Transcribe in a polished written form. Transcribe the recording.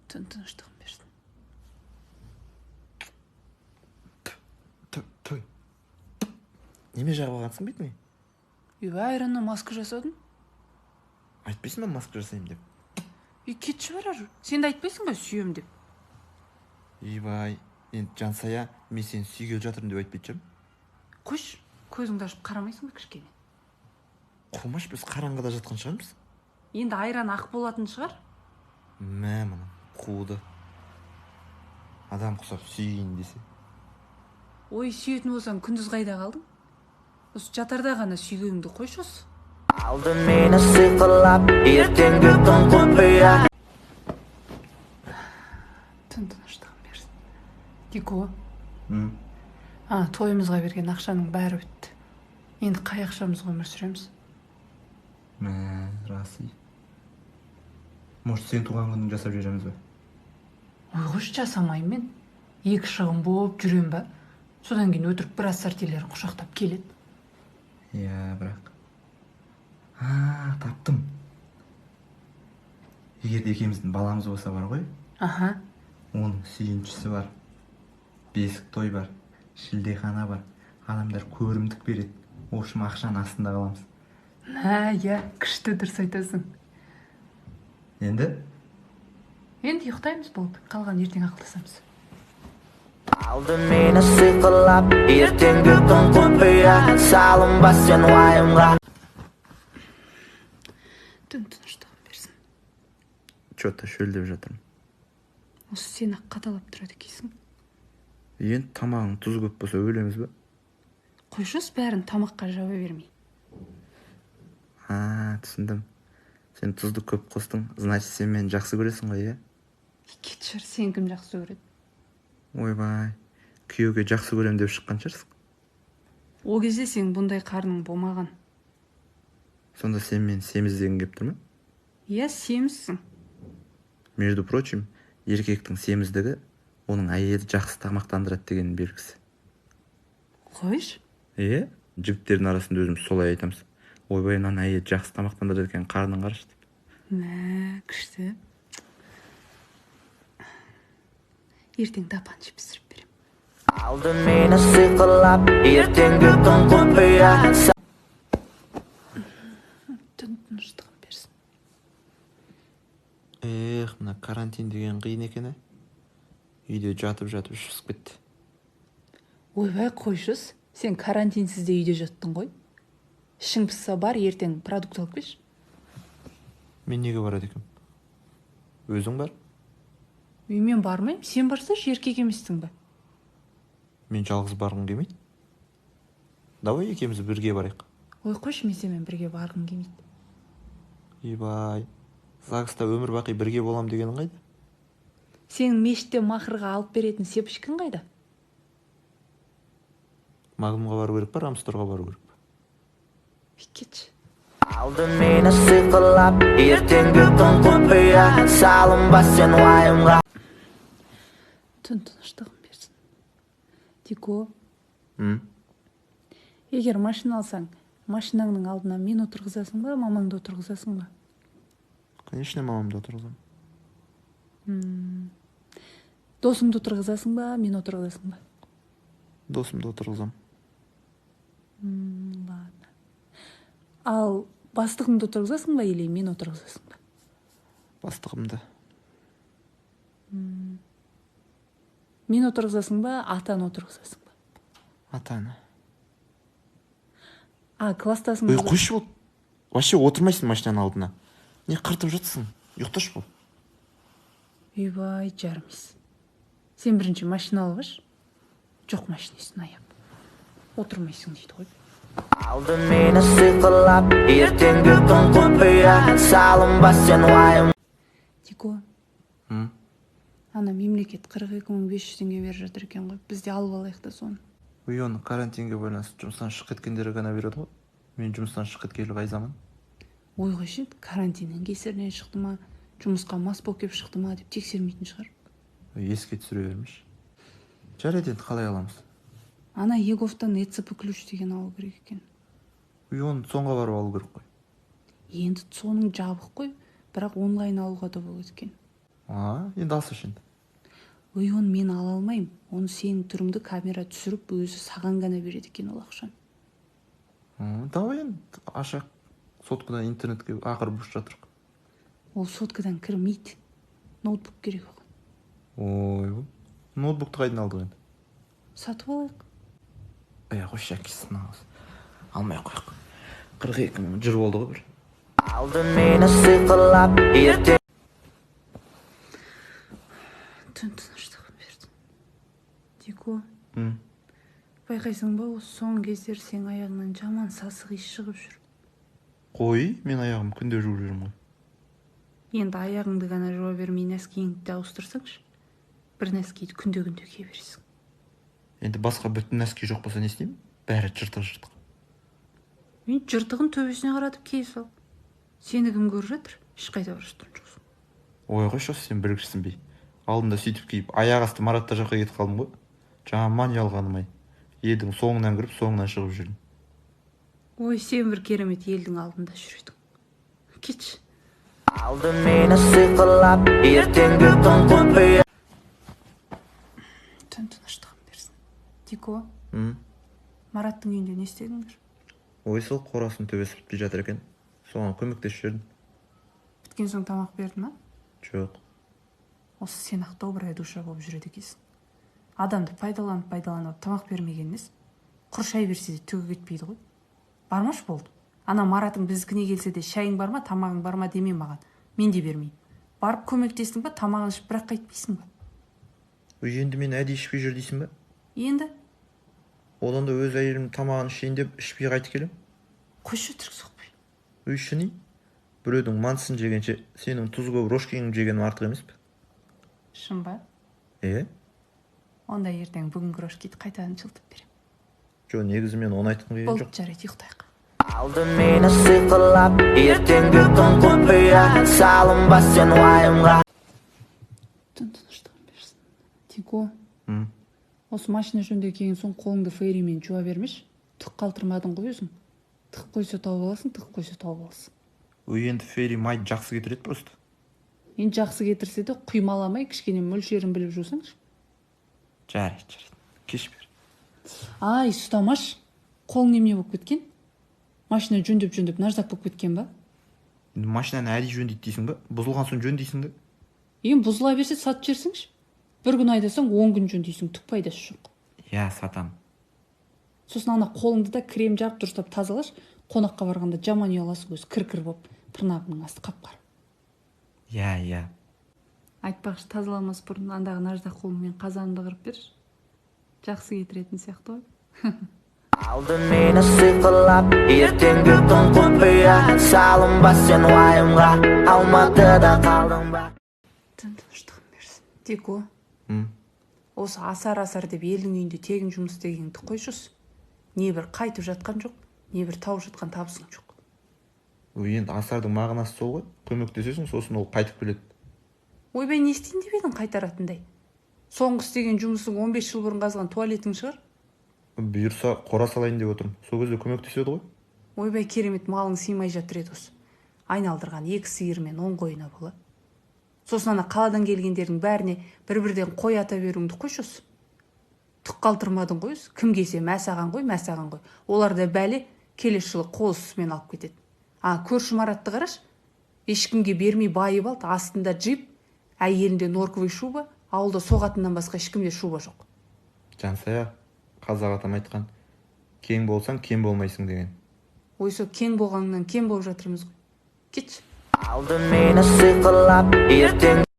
Түн тыныштығын берсін. Той. Неме жағып алғансың бетіңе? Айраннан маска жасадым. Айтпайсың ба маска жасаймын деп? Кетші барар. Сен де айтпайсың ба сүйем деп? Бай, енді жансая, мен сені сүйгелі жатырмын деп айтпайтын. Қош, көзіңді ашып қарамайсың ба кішкене? Қумаш, біз қараңғыда жатқан шығармыз. Енді айран ақ болатын шығар. Мә, мұны қуды. Адам құсап сүйейін десе. Ой, сүйетін болсаң күндіз қайда қалдың? Осы жатарда ғана сүйгеніңді қойшы осы. Алды мені сиқырлап, ертеңгі күн құпия. Түн тыныштығын берсін. Дико. М? Тойымызға берген ақшаның бәрі өтті. Енді қай ақшамызға өмір сүреміз? Мә, расы. Может, сен туған күнің жасап жүреміз бе? Ой, қош, жасамайым мен. Екі шығын болып жүрем ба? Содан кейін өтірік біраз сәртелерін құшақтап келеді. Бірақ. Таптым. Егер де екеуміздің баламыз болса бар ғой? Оның сүйіншісі бар. Бесік той бар. Шілдехана бар. Адамдар көрімдік береді. Ошым ақшаның астында қаламыз. Күшті дұрыс айтасың. Енді ұйықтаймыз болды. Қалған ертең ақылдасамыз. Алды мені сиқырлап, ертеңгі күн құпия. Салынба сен уайымға. Түн тыныштығын берсін. Чо-то шөлдеп жатырмын. Осы сен ақ қаталап тұрады екенсің. Енді тамағың тұз көп болса өлеміз бе? Қойшыс бәрін тамаққа жаба бермей. Түсіндім. Сен тұзды көп қостың, значит сен мені жақсы көресің ғой, Кетшір, сен кім жақсы көреді? Ойбай, күйеуге жақсы көрем деп шыққан шығарсың. О кезде сен бұндай қарның болмаған. Сонда сен мені семіз деген кеп тұр ма? Семізсің. Между прочим, еркектің семіздігі оның әйелі жақсы тамақтандырады деген белгісі. Қойш? Жігіттердің арасында өзіміз солай айтамыз. Ойбай, мынаны әйелі жақсы тамақтандырады екен, қарның қарашы деп. Күшті. Ертең тапаншы пісіріп берем. Алды мені сиқырлап, ертеңгі күн құпия. Түн тыныштығын берсін. Мына карантин деген қиын екен, Үйде жатып шысып кетті. Ойбай, қойшыс, сен карантинсізде үйде жаттың ғой. Ішің пысса бар, ертең продукт алып кеш. Мен неге барады екем? Өзің бар? Мен бармайым, сен барса еркек еместің бе? Мен жалғыз барғым келмейді. Давай екеуміз бірге барайық. Ой, қойшы, мен сенімен бірге барғым келмейді. Бай, ЗАГСта өмір бақи бірге болам дегенің қайда? Сенің мешітте махырға алып беретін сепішкін қайда? Магнумға бару керек па, Рамсторға бару керек па? Кетші. Алды мені сиқырлап, ертеңгі күн құпия. Салынба сен уайымға. Түн тыныштығын берсін. Дико. Егер машина алсаң, машинаңның алдына мен отырғызасың ба, мамаңды отырғызасың ба? Конечно, мамамды отырғызам. Досыңды отырғызасың ба, мен отырғызасың ба? Досымды отырғызам. Ладно. Ал бастығыңды отырғызасың ба, или мен отырғызасың ба? Бастығымды. Мен отырғызасың ба, атаны отырғызасың ба? Атаны. Кластасың ба? Қойшы бол. Вообще отырмайсың машинаның алдына. Не қыртып жатсың? Ұйықташ бол. Үйбай, жармайсың. Сен бірінші машина алғаш? Жоқ, машинесін аяп. Отырмайсың дейді ғой. Алды мені сиқырлап, ертеңгі күн құпия. Салынба сен уайым. Дико. Ана мемлекет 42.500 теңге беріп жатыр екен ғой. Бізде алып алайық та соны. Оны карантинге байланысты жұмыстан шығып кеткендері ғана береді ғой. Мен жұмыстан шығып кеткелі қай заман? Ой, қойшы, карантиннің кесірінен шықты ма, жұмысқа мас болып келіп шықты ма деп тексермейтін шығар. Еске түсіре бермеш. Жарайды, енді қалай аламыз? Ана Еговтан ЭЦП ключ деген алу керек екен. Оны соңға барып алу керек қой. Енді соның жабық қой, бірақ онлайн алуға да болады екен. Енді алсашы енді. Ой, оны мен ала алмаймын. Оны сенің түріңді камера түсіріп, өзі саған ғана береді екен ол ақшаны. Давай енді ашақ. Соткадан интернетке ақыры бұш жатырық. Ол соткадан кірмейді. Ноутбук керек оған. Ой, ноутбукты қайдан алдық енді? Сатып алайық. Қойшы әкесін алыс. Алмай қойық. 42 мың жыр болды ғой бір. Aldı meni sıkılap erten Түн тыныштығын берді. Дико, байқайсың ба, осы соңғы кездері сен аяғыңнан жаман сасық иіс шығып жүр. Қой, мен аяғым күнде жуып жүрмін ғой. Енді аяғыңды ғана жуа бермей нәскиіңді де ауыстырсаңшы, бір нәскиді күнде кие бересің. Енді басқа бүтін нәски жоқ болса не істеймін? Бәрі жыртық. Мен жыртығын төбесіне қаратып кие сал. Сені кім көріп жатыр? Ешқайда барып тұрған жоқсың. Ой, қойшы, сен білгішсің бе? Алдында сөйтіп киіп, аяқ асты Маратта жаққа кетіп қалдым ғой. Жаман ұялғаным-ай. Елдің соңынан кіріп, соңынан шығып жүрдім. Ой, сен бір керемет елдің алдында жүредің. Кетші. Aldı meni sıkılap ertengi gün kopya Түн тыныштығын берсін. Дико, Мараттың үйінде не істедіңдер? Ой, сол қорасын төбесі бітпей жатыр екен. Соған көмектесіп жүрдім. Біткен соң тамақ берді ма? Жоқ. Осы сен ақ добрая душа болып жүреді екенсің. Адамды пайдаланып тамақ бермеген несі? Құр шай берсе де түгі кетпейді ғой. Бармаш болды. Ана Маратың біздікіне келсе де шайың бар ма, тамағың бар ма деме маған. Мен де бермеймін. Барып көмектестің ба, тамағын ішіп бірақ қайтпайсың ба? Ой, енді мен әдейі ішпей жүр дейсің ба? Енді? Одан да өз әйелім тамағын ішейін деп ішпей қайтып келем. Қойшы түрік соқпай. Ой, шыни. Біреудің мантысын жегенше, сенің тұз көп рошкеңді жегенім артық емес пе? Шын ба? Онда ертең бүгінгі рошкиді қайтадан жылтып берем. Жо, негізі мен оны айтқым келген Болды, жоқ. жарайды, ұйықтайық. Aldı meni sıkılap ertengi gün kopya Salınbas sen vayımga Түн тыныштығын берсін. Дико, осы машина жөнінде келген соң қолыңды фейримен жуа бермеш. Түк қалтырмадың ғой өзің. Тық қойса тауып аласың. Ой, енді фейри майды жақсы кетіреді просто. Енді жақсы кетірсе де құймаламай, кішкене мөлшерін біліп жусаңшы. Жарайды. Кеш бер. Ай, ұстамаш. Қолың неме болып кеткен? Машина жөндеп наждак болып кеткен ба? Енді машинаны әдейі жөндейді дейсің ба? Бұзылған соң жөндейсің да? Енді бұзыла берсе сатып жіберсеңші. Бір күн айдасаң 10 күн жөндейсің, түк пайдасы жоқ. Сатам. Сосын ана қолыңды да крем жағып дұрыстап тазалаш. Қонаққа барғанда жаман ұяласың, өзі кір болып, тырнағыңның асты қап-қара. Айтпақшы, тазаламас бұрын андағы наждак қолыңмен қазанды қырып берші. Жақсы кетіретін сияқты ғой. Aldı meni sıkılap ertengi gün kopya Salınbas sen vayımga Almatıda kaldın ba Түн тыныштығын берсін. Дико, осы асар деп елдің үйінде тегін жұмыс істегенді қойшыз. Не бір қайтып жатқан жоқ, не бір тауып жатқан табысың жоқ. Ой, енді асардың мағынасы сол ғой. Көмектесесің, сосын ол қайтып келеді. Ойбай, не істейін деп едің қайтаратындай? Соңғы істеген жұмысың 15 жыл бұрын қазған туалетің шығар. Бұйырса қора салайын деп отырмын. Сол кезде көмектеседі ғой. Ойбай, керемет, малың сыймай жатыр еді осы. Айналдырған 2 сиыр мен 10 қойына бола. Сосын ана қаладан келгендердің бәріне бір-бірден қой ата беруіңді қойшыз. Түк қалтырмадың ғой, кім келсе мәсаған ғой. Олар да бәле келесі жылы қол үстімен алып кетеді. Көрші Маратты қараш, ешкімге бермей байып алды, астында джип, әйелінде норковый шуба, ауылда соғатыннан басқа ешкімде шуба жоқ. Жансая, қазақ атам айтқан, кең болсаң кем болмайсың деген. Ой, со кең болғаннан кем болып жатырмыз ғой. Кетші. Aldı meni sıkılap ertengi